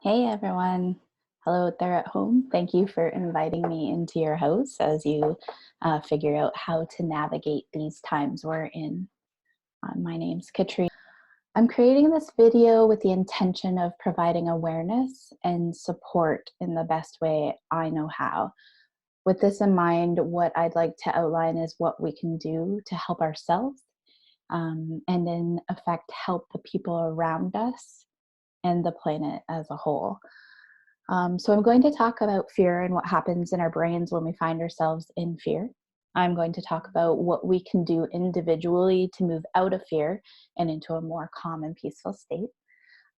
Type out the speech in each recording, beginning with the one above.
Hey everyone. Hello out there at home. Thank you for inviting me into your house as you figure out how to navigate these times we're in. My name's Katrina. I'm creating this video with the intention of providing awareness and support in the best way I know how. With this in mind, what I'd like to outline is what we can do to help ourselves and, in effect, help the people around us and the planet as a whole. So, I'm going to talk about fear and what happens in our brains when we find ourselves in fear. I'm going to talk about what we can do individually to move out of fear and into a more calm and peaceful state.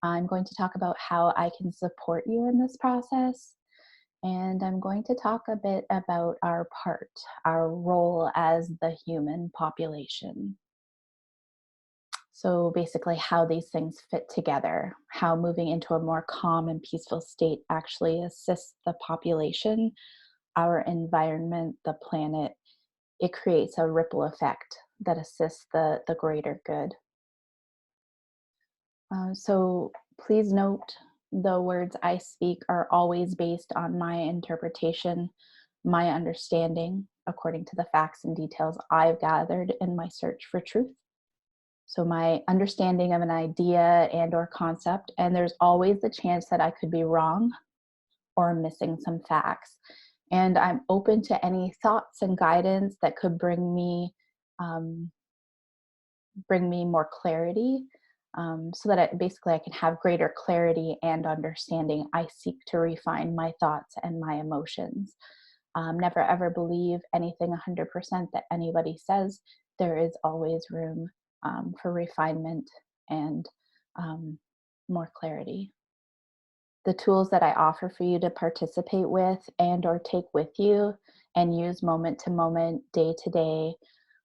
I'm going to talk about how I can support you in this process. And I'm going to talk a bit about our part, our role as the human population. So, basically, how these things fit together, how moving into a more calm and peaceful state actually assists the population, our environment, the planet. It creates a ripple effect that assists the greater good. So, please note the words I speak are always based on my interpretation, my understanding, according to the facts and details I've gathered in my search for truth. So my understanding of an idea and or concept, and there's always the chance that I could be wrong or missing some facts. And I'm open to any thoughts and guidance that could um, bring me more clarity, so that basically I can have greater clarity and understanding. I seek to refine my thoughts and my emotions. Never ever believe anything 100% that anybody says. There is always room for refinement and um, more clarity. The tools that I offer for you to participate with and or take with you and use moment to moment, day to day,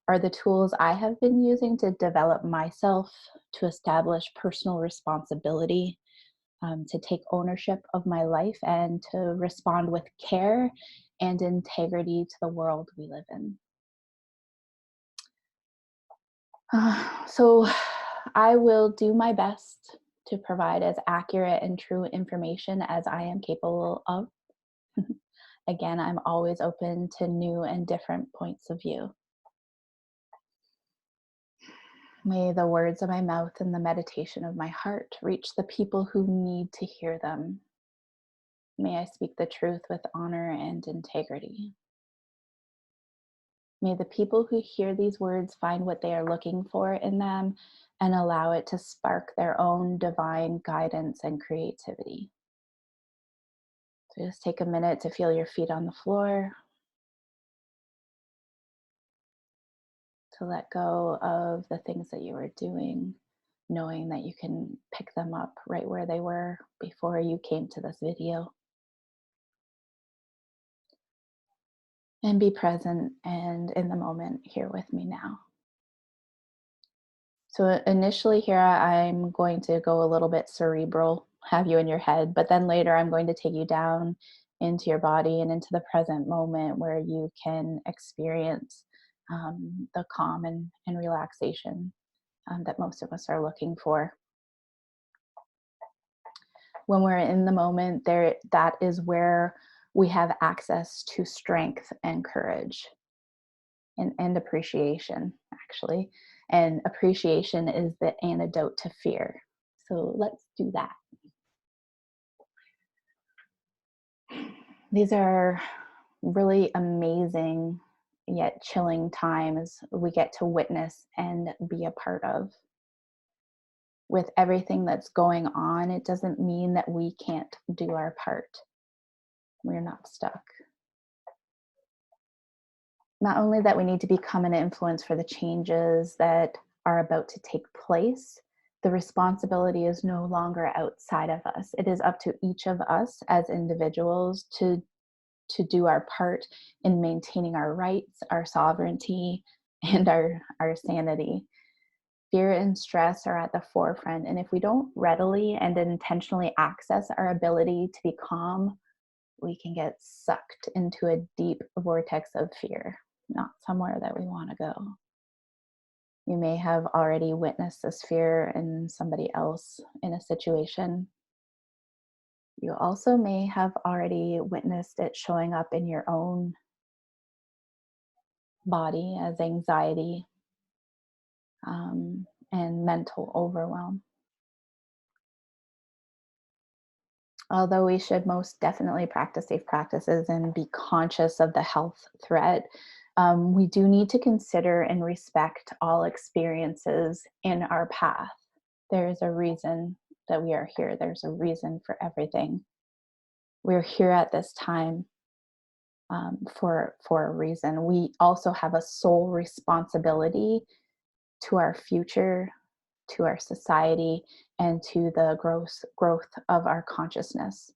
are the tools I have been using to develop myself, to establish personal responsibility, to take ownership of my life, and to respond with care and integrity to the world we live in. So, I will do my best to provide as accurate and true information as I am capable of. Again, I'm always open to new and different points of view. May the words of my mouth and the meditation of my heart reach the people who need to hear them. May I speak the truth with honor and integrity. May the people who hear these words find what they are looking for in them and allow it to spark their own divine guidance and creativity. So just take a minute to feel your feet on the floor, to let go of the things that you were doing, knowing that you can pick them up right where they were before you came to this video. And be present and in the moment here with me now. So initially here I'm going to go a little bit cerebral, have you in your head, but then later I'm going to take you down into your body and into the present moment where you can experience the calm and relaxation that most of us are looking for. When we're in the moment, there that is where we have access to strength and courage and appreciation, actually. And appreciation is the antidote to fear. So let's do that. These are really amazing yet chilling times we get to witness and be a part of. With everything that's going on, it doesn't mean that we can't do our part. We're not stuck. Not only that we need to become an influence for the changes that are about to take place, the responsibility is no longer outside of us. It is up to each of us as individuals to do our part in maintaining our rights, our sovereignty, and our sanity. Fear and stress are at the forefront, and if we don't readily and intentionally access our ability to be calm, we can get sucked into a deep vortex of fear, not somewhere that we want to go. You may have already witnessed this fear in somebody else in a situation. You also may have already witnessed it showing up in your own body as anxiety and mental overwhelm. Although we should most definitely practice safe practices and be conscious of the health threat, we do need to consider and respect all experiences in our path. There is a reason that we are here, there's a reason for everything. We're here at this time for a reason. We also have a sole responsibility to our future, to our society, and to the growth of our consciousness.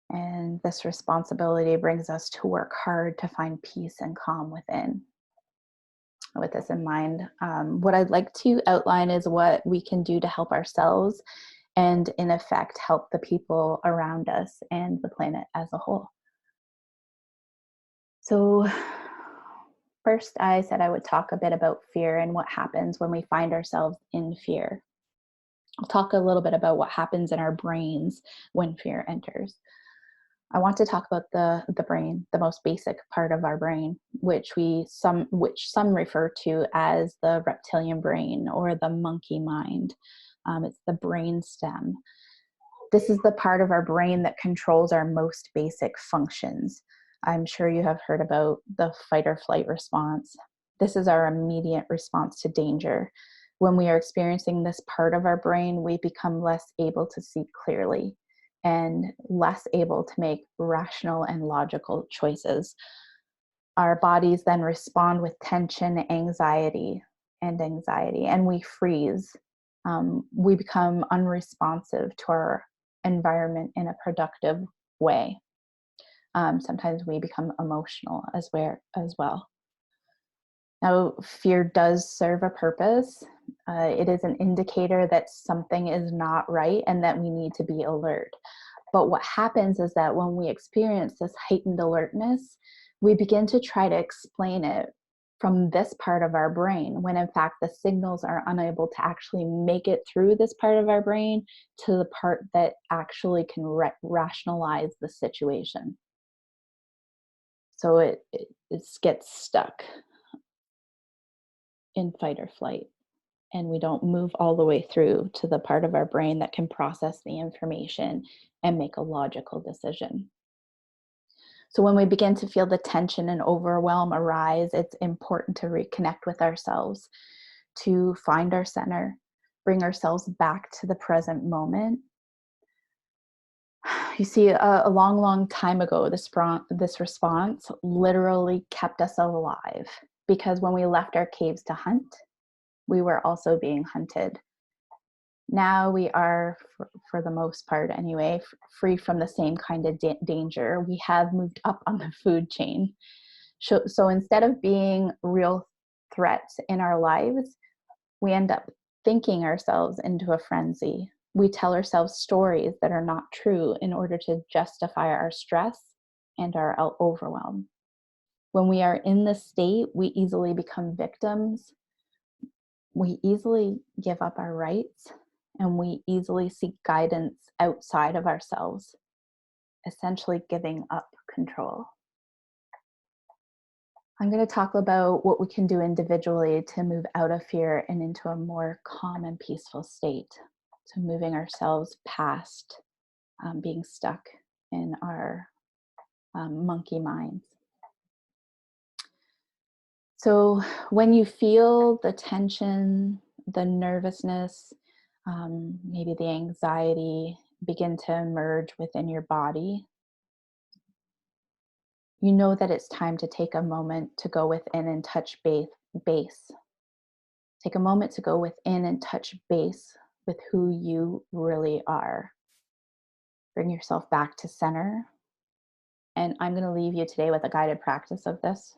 And this responsibility brings us to work hard to find peace and calm within. With this in mind, what I'd like to outline is what we can do to help ourselves and, in effect, help the people around us and the planet as a whole. So, first, I said I would talk a bit about fear and what happens when we find ourselves in fear. I'll talk a little bit about what happens in our brains when fear enters. I want to talk about the brain, the most basic part of our brain, which some refer to as the reptilian brain or the monkey mind. It's the brain stem. This is the part of our brain that controls our most basic functions. I'm sure you have heard about the fight or flight response. This is our immediate response to danger. When we are experiencing this part of our brain, we become less able to see clearly and less able to make rational and logical choices. Our bodies then respond with tension, anxiety, and we freeze. We become unresponsive to our environment in a productive way. Sometimes we become emotional as well. Now, fear does serve a purpose. It is an indicator that something is not right and that we need to be alert. But what happens is that when we experience this heightened alertness, we begin to try to explain it from this part of our brain, when in fact the signals are unable to actually make it through this part of our brain to the part that actually can rationalize the situation. So it gets stuck in fight or flight, and we don't move all the way through to the part of our brain that can process the information and make a logical decision. So when we begin to feel the tension and overwhelm arise, it's important to reconnect with ourselves, to find our center, bring ourselves back to the present moment. You see, a long, long time ago, this response literally kept us alive, because when we left our caves to hunt, we were also being hunted. Now we are, for the most part anyway, free from the same kind of danger. We have moved up on the food chain. So instead of being real threats in our lives, we end up thinking ourselves into a frenzy. We tell ourselves stories that are not true in order to justify our stress and our overwhelm. When we are in this state, we easily become victims. We easily give up our rights, and we easily seek guidance outside of ourselves, essentially giving up control. I'm going to talk about what we can do individually to move out of fear and into a more calm and peaceful state. So moving ourselves past being stuck in our monkey minds. So when you feel the tension, the nervousness, maybe the anxiety begin to emerge within your body, you know that it's time to take a moment to go within and touch base. Take a moment to go within and touch base with who you really are. Bring yourself back to center. And I'm going to leave you today with a guided practice of this.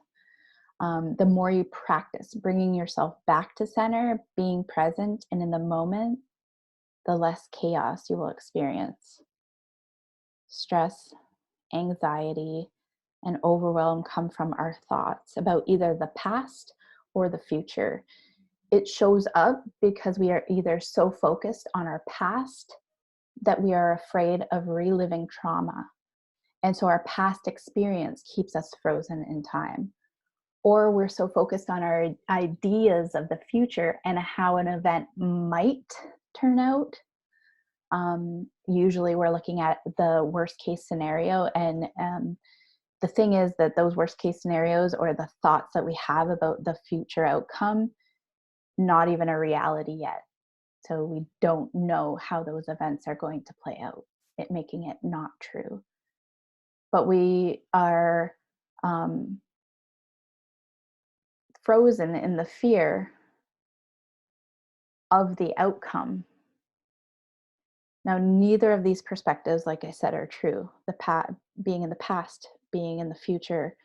The more you practice bringing yourself back to center, being present and in the moment, the less chaos you will experience. Stress, anxiety, and overwhelm come from our thoughts about either the past or the future. It shows up because we are either so focused on our past that we are afraid of reliving trauma. And so our past experience keeps us frozen in time. Or we're so focused on our ideas of the future and how an event might turn out. Usually we're looking at the worst case scenario. And the thing is that those worst case scenarios, or the thoughts that we have about the future outcome, not even a reality yet. So we don't know how those events are going to play out, it making it not true. But we are frozen in the fear of the outcome. Now, neither of these perspectives, like I said, are true. Being in the past, being in the future,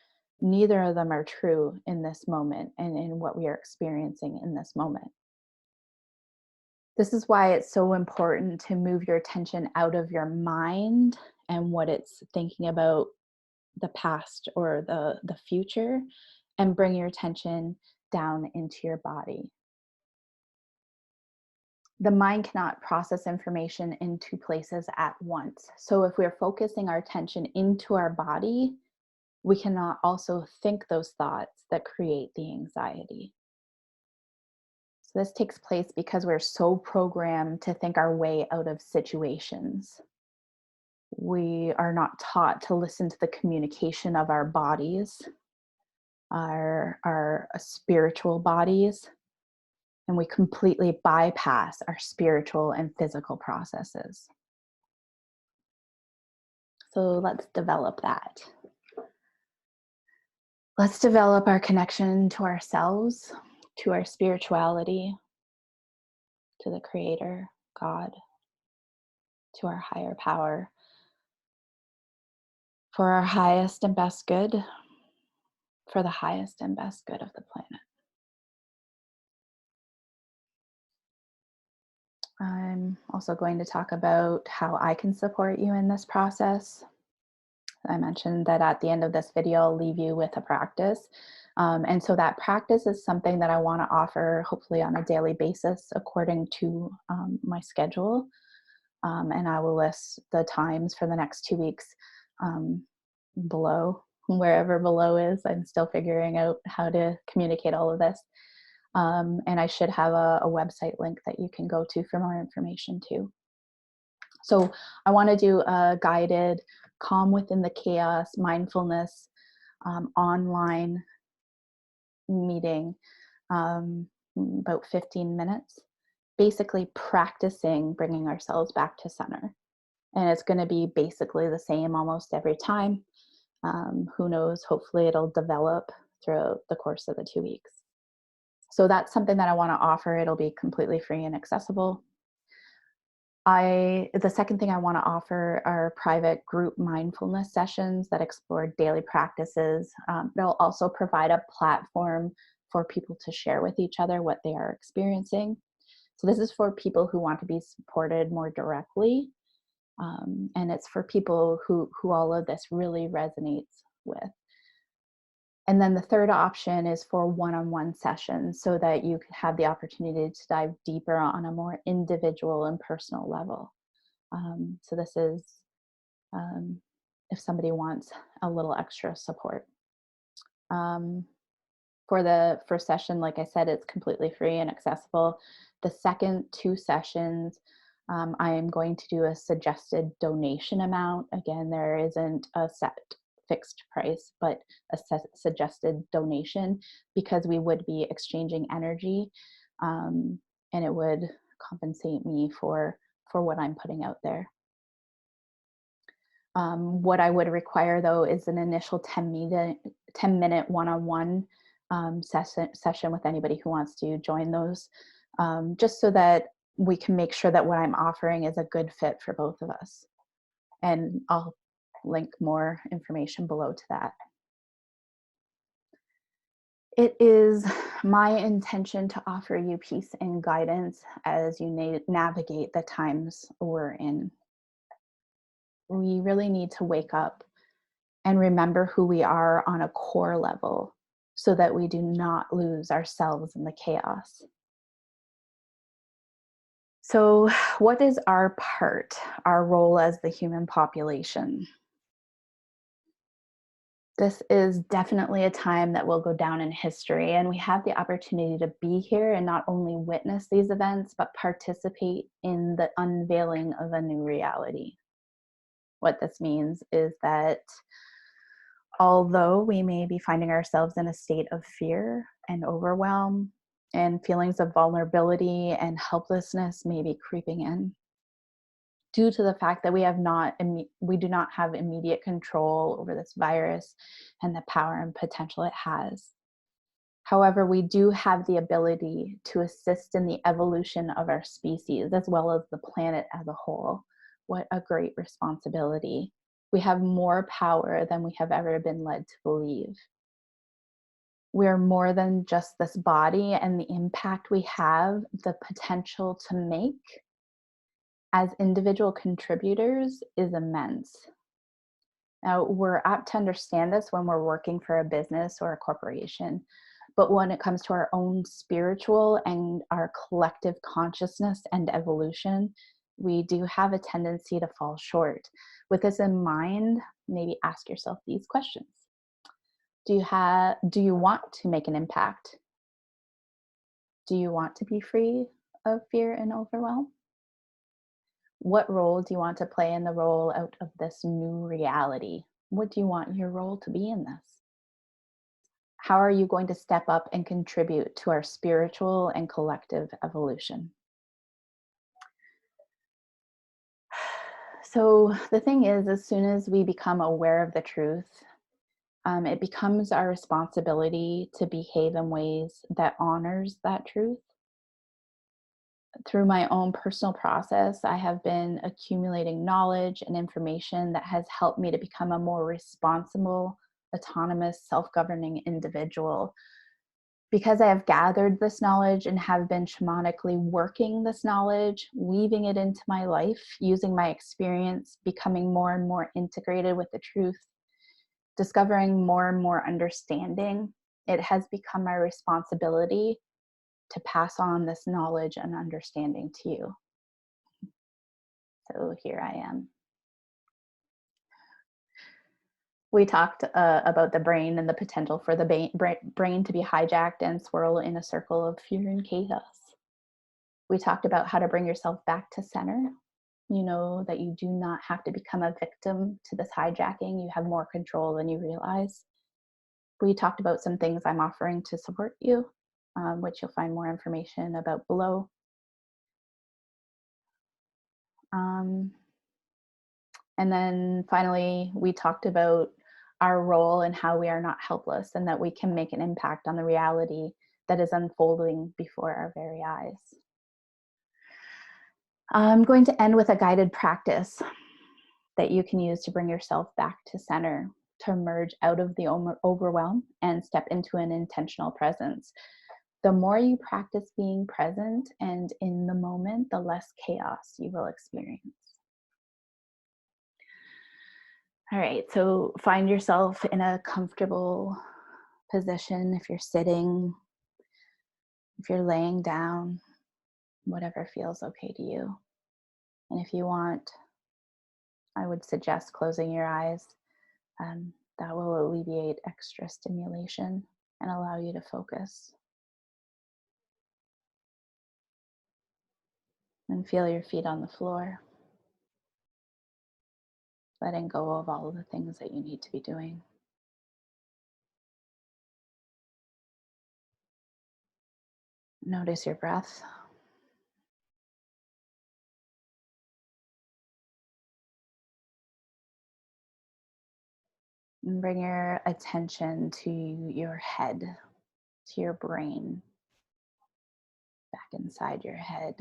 neither of them are true in this moment and in what we are experiencing in this moment. This is why it's so important to move your attention out of your mind and what it's thinking about the past or the future, and bring your attention down into your body. The mind cannot process information in two places at once. So if we're focusing our attention into our body, we cannot also think those thoughts that create the anxiety. So this takes place because we're so programmed to think our way out of situations. We are not taught to listen to the communication of our bodies, our spiritual bodies, and we completely bypass our spiritual and physical processes. So let's develop that. Let's develop our connection to ourselves, to our spirituality, to the Creator, God, to our higher power, for our highest and best good, for the highest and best good of the planet. I'm also going to talk about how I can support you in this process. I mentioned that at the end of this video, I'll leave you with a practice. And so that practice is something that I want to offer hopefully on a daily basis according to my schedule. And I will list the times for the next 2 weeks below, wherever below is. I'm still figuring out how to communicate all of this. And I should have a website link that you can go to for more information too. So I want to do a guided calm within the chaos mindfulness online meeting, about 15 minutes, basically practicing bringing ourselves back to center. And it's going to be basically the same almost every time. Who knows, hopefully it'll develop throughout the course of the 2 weeks. So that's something that I want to offer. It'll be completely free and accessible. The second thing I want to offer are private group mindfulness sessions that explore daily practices. They'll also provide a platform for people to share with each other what they are experiencing. So this is for people who want to be supported more directly. And it's for people who all of this really resonates with. And then the third option is for one-on-one sessions so that you can have the opportunity to dive deeper on a more individual and personal level. So this is if somebody wants a little extra support. For the first session, like I said, it's completely free and accessible. The second 2 sessions, I am going to do a suggested donation amount. Again, there isn't a set fixed price, but a suggested donation, because we would be exchanging energy, and it would compensate me for what I'm putting out there. What I would require though is an initial 10-minute one-on-one session with anybody who wants to join those, just so that we can make sure that what I'm offering is a good fit for both of us. And I'll link more information below to that. It is my intention to offer you peace and guidance as you navigate the times we're in. We really need to wake up and remember who we are on a core level so that we do not lose ourselves in the chaos. So, what is our part, our role as the human population? This is definitely a time that will go down in history, and we have the opportunity to be here and not only witness these events, but participate in the unveiling of a new reality. What this means is that although we may be finding ourselves in a state of fear and overwhelm, and feelings of vulnerability and helplessness may be creeping in, due to the fact that we do not have immediate control over this virus and the power and potential it has. However, we do have the ability to assist in the evolution of our species as well as the planet as a whole. What a great responsibility. We have more power than we have ever been led to believe. We're more than just this body, and the impact we have the potential to make as individual contributors is immense. Now, we're apt to understand this when we're working for a business or a corporation, but when it comes to our own spiritual and our collective consciousness and evolution, we do have a tendency to fall short. With this in mind, maybe ask yourself these questions. Do you want to make an impact? Do you want to be free of fear and overwhelm? What role do you want to play in the role out of this new reality? What do you want your role to be in this? How are you going to step up and contribute to our spiritual and collective evolution? So, the thing is, as soon as we become aware of the truth, it becomes our responsibility to behave in ways that honors that truth. Through my own personal process, I have been accumulating knowledge and information that has helped me to become a more responsible, autonomous, self governing individual. Because I have gathered this knowledge and have been shamanically working this knowledge, weaving it into my life, using my experience, becoming more and more integrated with the truth, discovering more and more understanding, it has become my responsibility to pass on this knowledge and understanding to you. So here I am. We talked about the brain and the potential for the brain to be hijacked and swirl in a circle of fear and chaos. We talked about how to bring yourself back to center. You know that you do not have to become a victim to this hijacking. You have more control than you realize. We talked about some things I'm offering to support you, which you'll find more information about below. Um, And then finally, we talked about our role and how we are not helpless and that we can make an impact on the reality that is unfolding before our very eyes. I'm going to end with a guided practice that you can use to bring yourself back to center, to emerge out of the overwhelm and step into an intentional presence. The more you practice being present and in the moment, the less chaos you will experience. All right, so find yourself in a comfortable position if you're sitting, if you're laying down, whatever feels okay to you. And if you want, I would suggest closing your eyes. That will alleviate extra stimulation and allow you to focus. And feel your feet on the floor, letting go of all of the things that you need to be doing. Notice your breath. And bring your attention to your head, to your brain, back inside your head.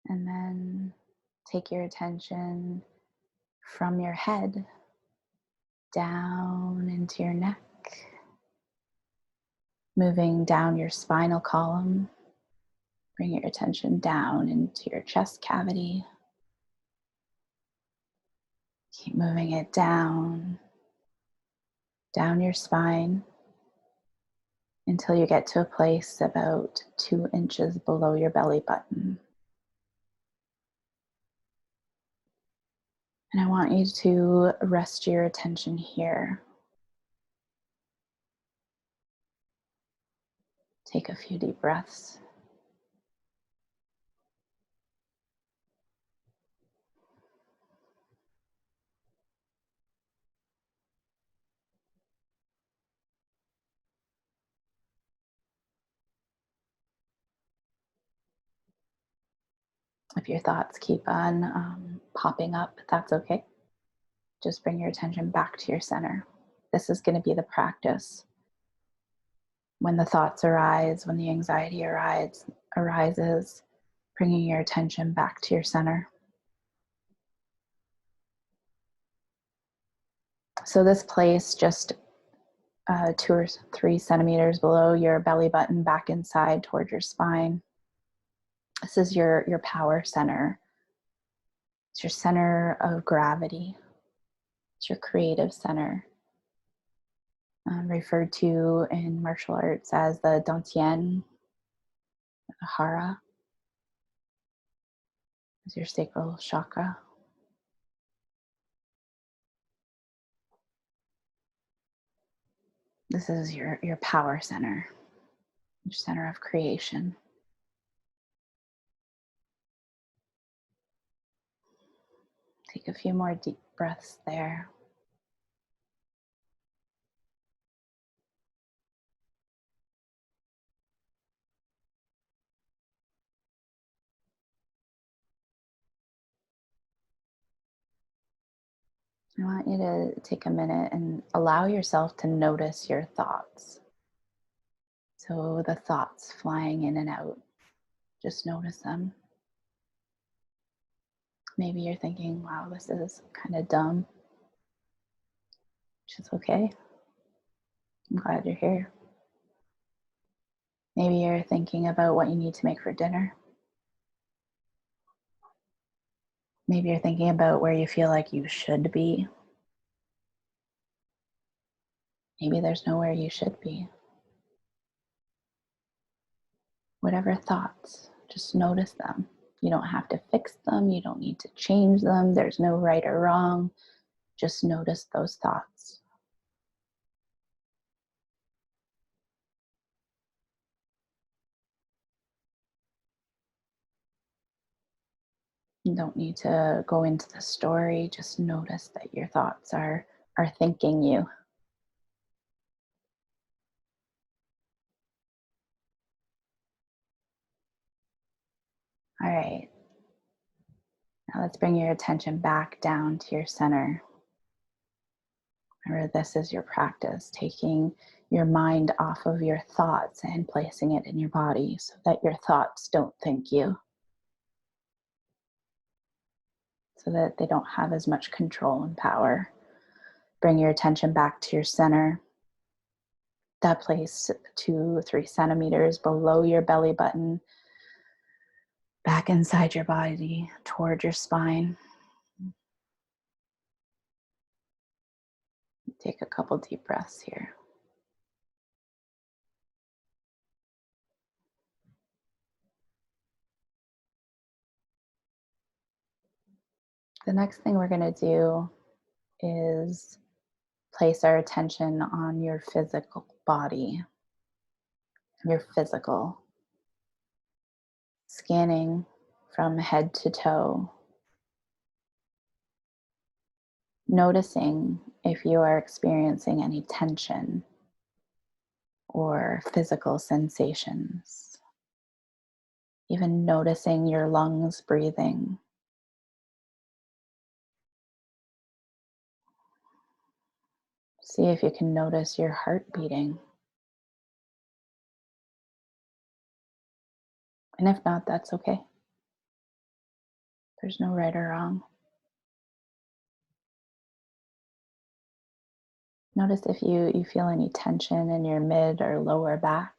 And then take your attention from your head down into your neck, moving down your spinal column. Bring your attention down into your chest cavity. Keep moving it down your spine, until you get to a place about 2 inches below your belly button. And I want you to rest your attention here. Take a few deep breaths. If your thoughts keep on popping up, that's okay. Just bring your attention back to your center. This is going to be the practice. When the thoughts arise, when the anxiety arises, bringing your attention back to your center. So this place, just 2 or 3 centimeters below your belly button, back inside toward your spine. This is your power center. It's your center of gravity. It's your creative center. Referred to in martial arts as the Dantian, the Hara, is your sacral chakra. This is your power center, your center of creation. Take a few more deep breaths there. I want you to take a minute and allow yourself to notice your thoughts. So the thoughts flying in and out, just notice them. Maybe you're thinking, wow, this is kind of dumb, which is okay. I'm glad you're here. Maybe you're thinking about what you need to make for dinner. Maybe you're thinking about where you feel like you should be. Maybe there's nowhere you should be. Whatever thoughts, just notice them. You don't have to fix them. You don't need to change them. There's no right or wrong. Just notice those thoughts. You don't need to go into the story. Just notice that your thoughts are thinking you. All right. Now let's bring your attention back down to your center. Remember, this is your practice, taking your mind off of your thoughts and placing it in your body so that your thoughts don't think you, so that they don't have as much control and power. Bring your attention back to your center, that place 2 or 3 centimeters below your belly button, back inside your body toward your spine. Take a couple deep breaths here. The next thing we're going to do is place our attention on your physical body, your physical, scanning from head to toe, noticing if you are experiencing any tension or physical sensations, even noticing your lungs breathing. See if you can notice your heart beating. And if not, that's okay. There's no right or wrong. Notice if you feel any tension in your mid or lower back.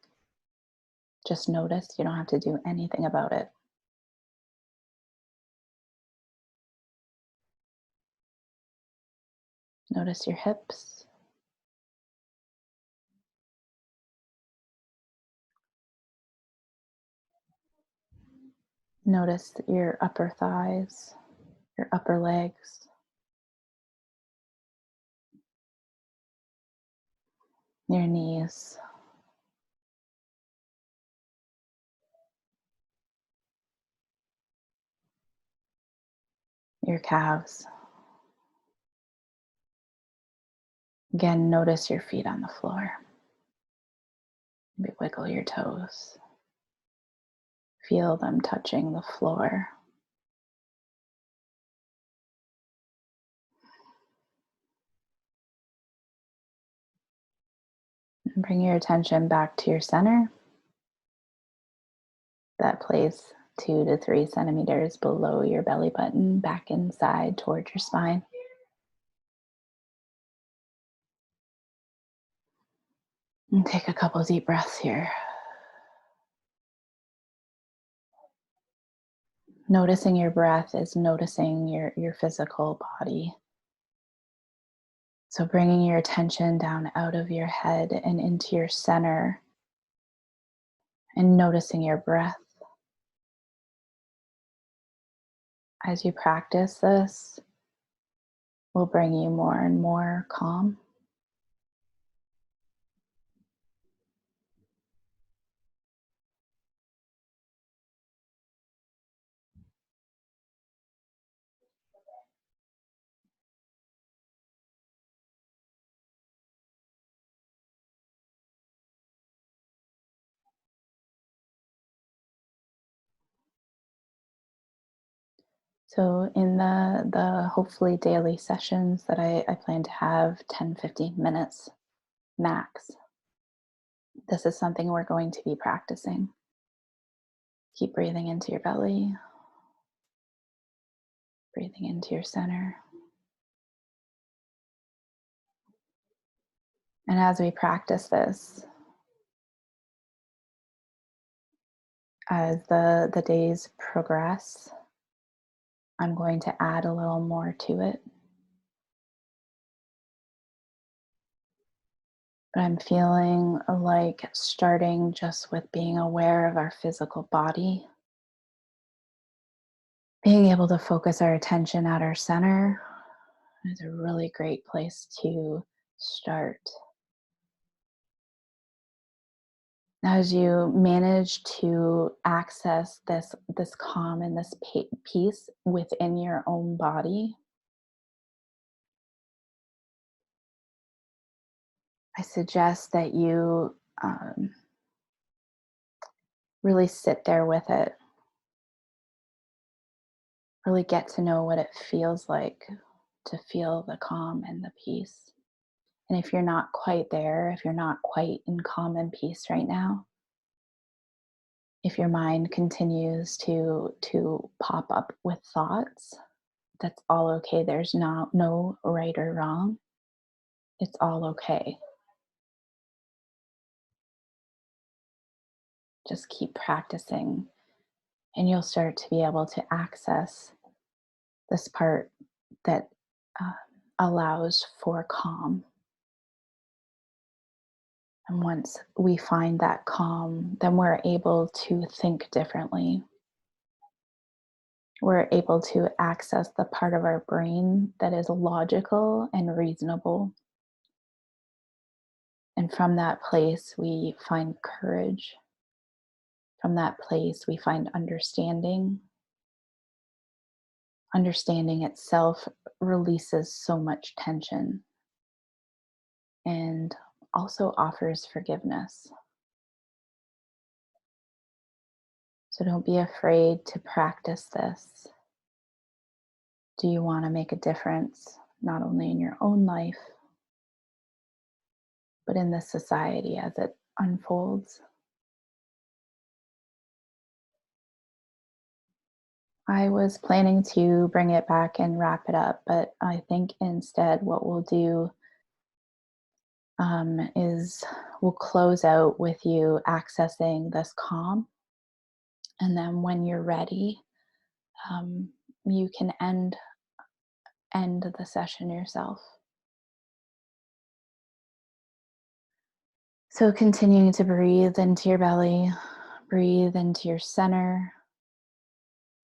Just notice. You don't have to do anything about it. Notice your hips. Notice your upper thighs, your upper legs, your knees, your calves. Again, notice your feet on the floor. Maybe wiggle your toes. Feel them touching the floor. And bring your attention back to your center, that place 2 to 3 centimeters below your belly button, back inside towards your spine. And take a couple deep breaths here. Noticing your breath is noticing your physical body. So bringing your attention down out of your head and into your center and noticing your breath. As you practice this, will bring you more and more calm. So in the hopefully daily sessions that I plan to have 10-15 minutes max, this is something we're going to be practicing. Keep breathing into your belly, breathing into your center. And as we practice this, as the days progress, I'm going to add a little more to it. But I'm feeling like starting just with being aware of our physical body, being able to focus our attention at our center is a really great place to start. As you manage to access this calm and this peace within your own body, I suggest that you really sit there with it, really get to know what it feels like to feel the calm and the peace. And if you're not quite there, if you're not quite in calm and peace right now, if your mind continues to pop up with thoughts, that's all okay. There's no right or wrong. It's all okay. Just keep practicing and you'll start to be able to access this part that uh, allows for calm. And once we find that calm, then we're able to think differently. We're able to access the part of our brain that is logical and reasonable. And from that place, we find courage. From that place, we find understanding. Understanding itself releases so much tension and also offers forgiveness. So don't be afraid to practice this. Do you want to make a difference, not only in your own life, but in this society as it unfolds? I was planning to bring it back and wrap it up, but I think instead what we'll do is we'll close out with you accessing this calm. And then when you're ready, um, you can end the session yourself. So continuing to breathe into your belly, breathe into your center,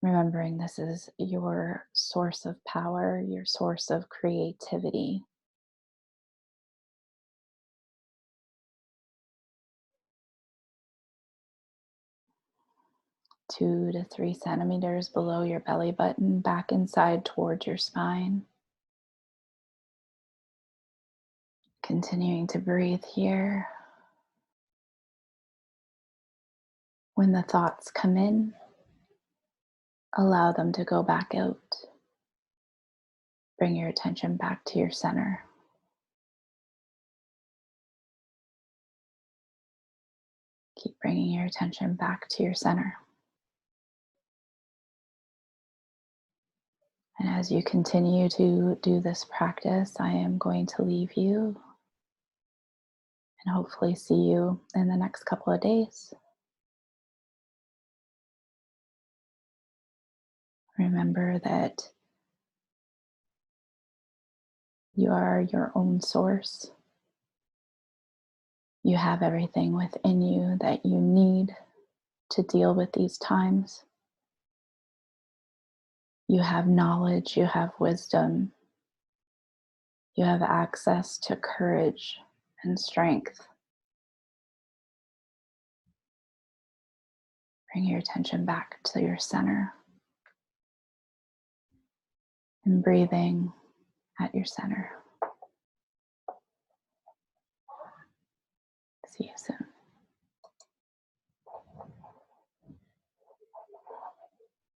Remembering this is your source of power, your source of creativity. 2 to 3 centimeters below your belly button, back inside towards your spine. Continuing to breathe here. When the thoughts come in, allow them to go back out. Bring your attention back to your center. Keep bringing your attention back to your center. And as you continue to do this practice, I am going to leave you and hopefully see you in the next couple of days. Remember that you are your own source. You have everything within you that you need to deal with these times. You have knowledge, you have wisdom, you have access to courage and strength. Bring your attention back to your center and breathing at your center. See you soon.